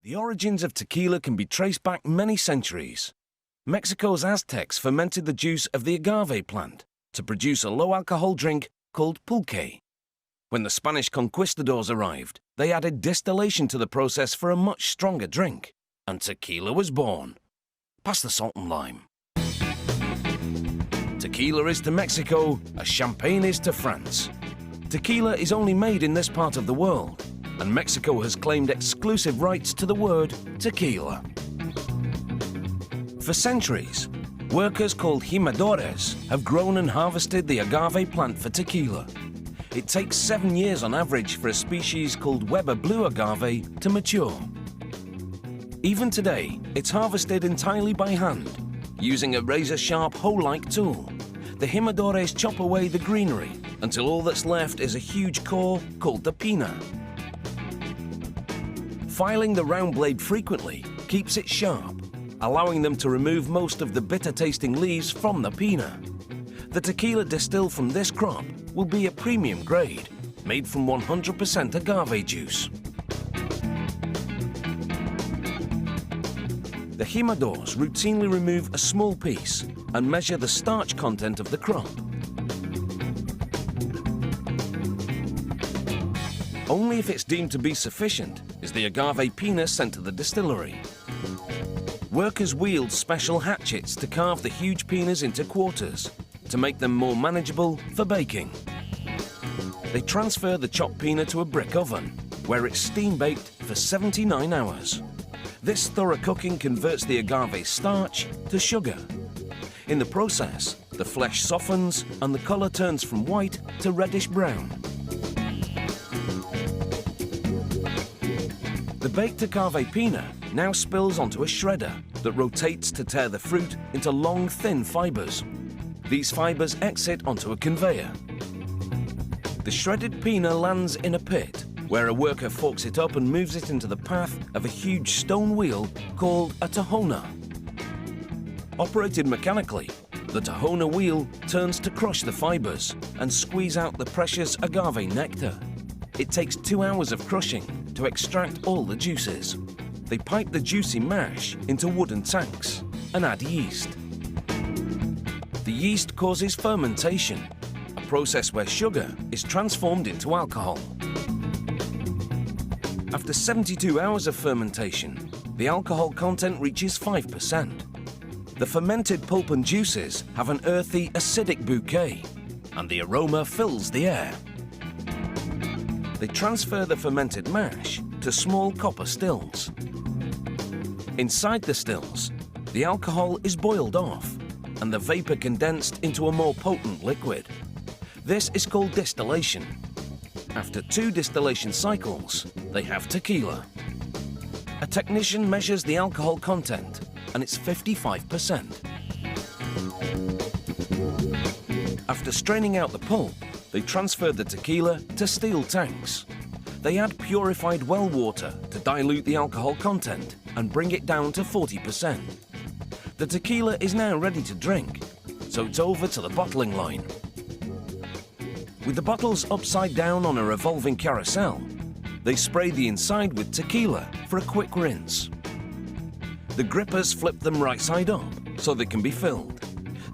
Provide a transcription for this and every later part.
The origins of tequila can be traced back many centuries. Mexico's Aztecs fermented the juice of the agave plant to produce a low-alcohol drink called pulque. When the Spanish conquistadors arrived, they added distillation to the process for a much stronger drink, and tequila was born. Pass the salt and lime. Tequila is to Mexico as champagne is to France. Tequila is only made in this part of the world, and Mexico has claimed exclusive rights to the word tequila. For centuries, workers called jimadores have grown and harvested the agave plant for tequila. It takes 7 years on average for a species called Weber blue agave to mature. Even today, it's harvested entirely by hand, using a razor-sharp hoe-like tool. The jimadores chop away the greenery until all that's left is a huge core called the pina. Filing the round blade frequently keeps it sharp, allowing them to remove most of the bitter-tasting leaves from the pina. The tequila distilled from this crop will be a premium grade, made from 100% agave juice. The jimadores routinely remove a small piece and measure the starch content of the crop. Only if it's deemed to be sufficient is the agave pina sent to the distillery. Workers wield special hatchets to carve the huge pinas into quarters to make them more manageable for baking. They transfer the chopped pina to a brick oven, where it's steam-baked for 79 hours. This thorough cooking converts the agave starch to sugar. In the process, the flesh softens and the color turns from white to reddish brown. The baked agave pina now spills onto a shredder that rotates to tear the fruit into long, thin fibers. These fibers exit onto a conveyor. The shredded pina lands in a pit, where a worker forks it up and moves it into the path of a huge stone wheel called a tahona. Operated mechanically, the tahona wheel turns to crush the fibers and squeeze out the precious agave nectar. It takes 2 hours of crushing to extract all the juices. They pipe the juicy mash into wooden tanks and add yeast. The yeast causes fermentation, a process where sugar is transformed into alcohol. After 72 hours of fermentation, the alcohol content reaches 5%. The fermented pulp and juices have an earthy, acidic bouquet, and the aroma fills the air. They transfer the fermented mash to small copper stills. Inside the stills, the alcohol is boiled off, and the vapor condensed into a more potent liquid. This is called distillation. After 2 distillation cycles, they have tequila. A technician measures the alcohol content, and it's 55%. After straining out the pulp, they transfer the tequila to steel tanks. They add purified well water to dilute the alcohol content and bring it down to 40%. The tequila is now ready to drink, so it's over to the bottling line. With the bottles upside down on a revolving carousel, they spray the inside with tequila for a quick rinse. The grippers flip them right side up so they can be filled.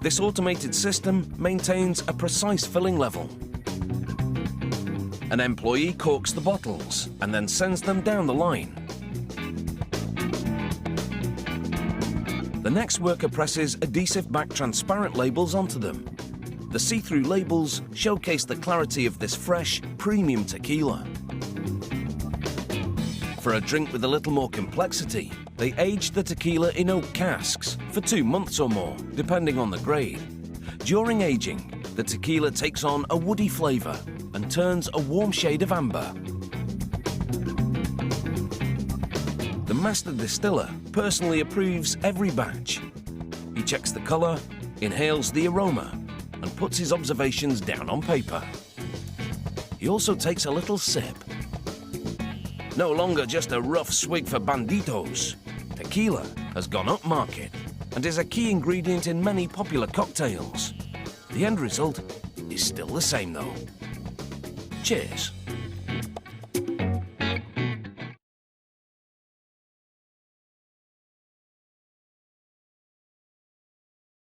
This automated system maintains a precise filling level. An employee corks the bottles and then sends them down the line. The next worker presses adhesive-backed transparent labels onto them. The see-through labels showcase the clarity of this fresh, premium tequila. For a drink with a little more complexity, they age the tequila in oak casks for 2 months or more, depending on the grade. During aging, the tequila takes on a woody flavor and turns a warm shade of amber. The master distiller personally approves every batch. He checks the color, inhales the aroma, and puts his observations down on paper. He also takes a little sip. No longer just a rough swig for banditos, tequila has gone up market and is a key ingredient in many popular cocktails. The end result is still the same though. Cheers.